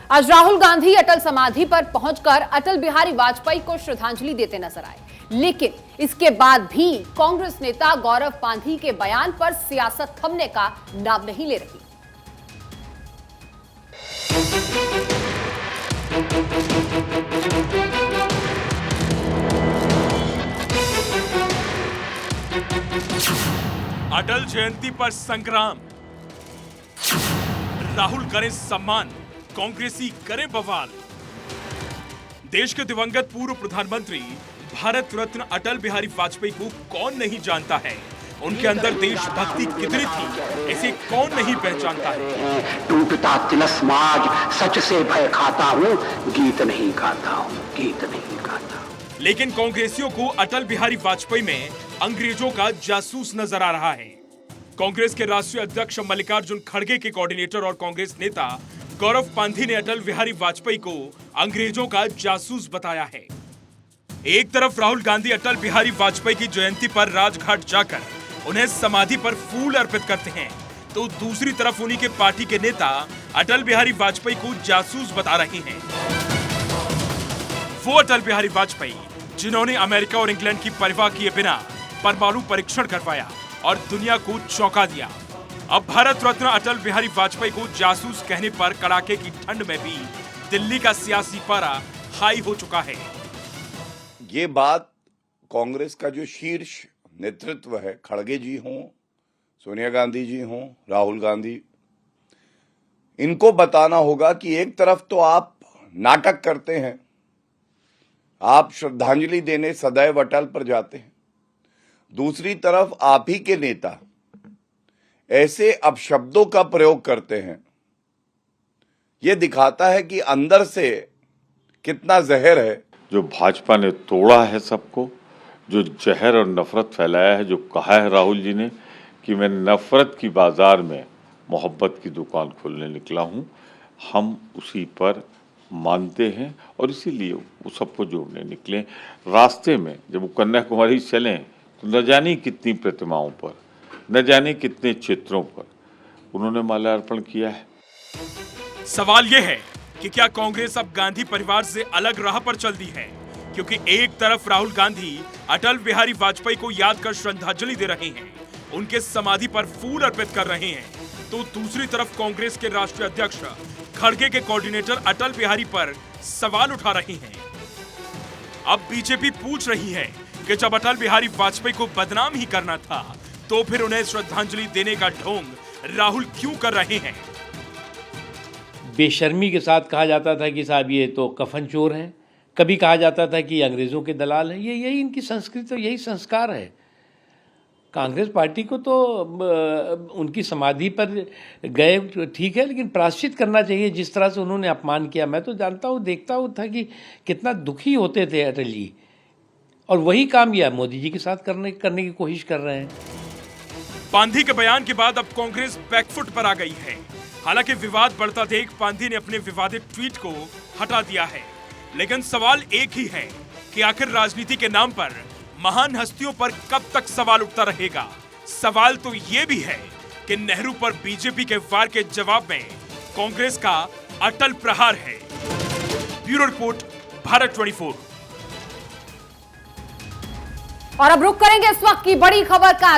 आज राहुल गांधी अटल समाधि पर पहुंचकर अटल बिहारी वाजपेयी को श्रद्धांजलि देते नजर आए, लेकिन इसके बाद भी कांग्रेस नेता गौरव पांधी के बयान पर सियासत थमने का नाम नहीं ले रही। अटल जयंती पर संग्राम, राहुल करें सम्मान, कांग्रेसी करें बवाल। देश के दिवंगत पूर्व प्रधानमंत्री भारत रत्न अटल बिहारी वाजपेयी को कौन नहीं जानता है। उनके अंदर देशभक्ति कितनी थी इसे कौन नहीं पहचानता है। टूटता तिलस्माज सच से भय खाता हूँ, गीत नहीं गाता हूँ, गीत नहीं गाता। लेकिन कांग्रेसियों को अटल बिहारी वाजपेयी में अंग्रेजों का जासूस नजर आ रहा है। कांग्रेस के राष्ट्रीय अध्यक्ष मल्लिकार्जुन खड़गे के कोऑर्डिनेटर और कांग्रेस नेता गौरव पांधी ने अटल बिहारी वाजपेयी को अंग्रेजों का जासूस बताया है। एक तरफ राहुल गांधी अटल बिहारी वाजपेयी की जयंती पर राजघाट जाकर उन्हें समाधि पर फूल अर्पित करते हैं, तो दूसरी तरफ उन्हीं के पार्टी के नेता अटल बिहारी वाजपेयी को जासूस बता रहे हैं। वो अटल बिहारी वाजपेयी जिन्होंने अमेरिका और इंग्लैंड की परवाह किए बिना परमाणु परीक्षण करवाया और दुनिया को चौंका दिया। अब भारत रत्न अटल बिहारी वाजपेयी को जासूस कहने पर कड़ाके की ठंड में भी दिल्ली का सियासी पारा हाई हो चुका है। ये बात कांग्रेस का जो शीर्ष नेतृत्व है, खड़गे जी हों, सोनिया गांधी जी हों, राहुल गांधी, इनको बताना होगा कि एक तरफ तो आप नाटक करते हैं, आप श्रद्धांजलि देने सदैव अटल पर जाते हैं, दूसरी तरफ आप ही के नेता ऐसे अपशब्दों का प्रयोग करते हैं। यह दिखाता है कि अंदर से कितना जहर है। जो भाजपा ने तोड़ा है सबको, जो जहर और नफरत फैलाया है, जो कहा है राहुल जी ने कि मैं नफरत की बाजार में मोहब्बत की दुकान खोलने निकला हूं, हम उसी पर मानते हैं और इसीलिए वो सबको जोड़ने निकले। रास्ते में जब वो कन्याकुमारी चले तो न जाने कितनी प्रतिमाओं पर, न जाने कितने चित्रों पर उन्होंने माल्यार्पण किया है। सवाल यह है कि क्या कांग्रेस अब गांधी परिवार से अलग राह पर चल दी है, क्योंकि एक तरफ राहुल गांधी अटल बिहारी वाजपेयी को याद कर श्रद्धांजलि दे रहे हैं, उनके समाधि पर फूल अर्पित कर रहे हैं, तो दूसरी तरफ कांग्रेस के राष्ट्रीय अध्यक्ष खड़गे के कोऑर्डिनेटर अटल बिहारी पर सवाल उठा रहे हैं। अब बीजेपी पूछ रही है कि जब अटल बिहारी वाजपेयी को बदनाम ही करना था तो फिर उन्हें श्रद्धांजलि देने का ढोंग राहुल क्यों कर रहे हैं। बेशर्मी के साथ कहा जाता था कि साहब ये तो कफन चोर हैं, कभी कहा जाता था कि अंग्रेजों के दलाल हैं। यही इनकी संस्कृति और यही संस्कार है। कांग्रेस पार्टी को तो उनकी समाधि पर गए ठीक है, लेकिन प्रायश्चित करना चाहिए। जिस तरह से उन्होंने अपमान किया, मैं तो जानता हूँ, देखता हूँ था कि कितना दुखी होते थे अटल जी, और वही काम यह मोदी जी के साथ करने की कोशिश कर रहे हैं। पांधी के बयान के बाद अब कांग्रेस बैकफुट पर आ गई है। हालांकि विवाद बढ़ता देख पांधी ने अपने विवादित ट्वीट को हटा दिया है, लेकिन सवाल एक ही है कि आखिर राजनीति के नाम पर महान हस्तियों पर कब तक सवाल उठता रहेगा। सवाल तो ये भी है कि नेहरू पर बीजेपी के वार के जवाब में कांग्रेस का अटल प्रहार है। Bureau report, Bharat 24। और अब रुक करेंगे इस वक्त की बड़ी खबर का।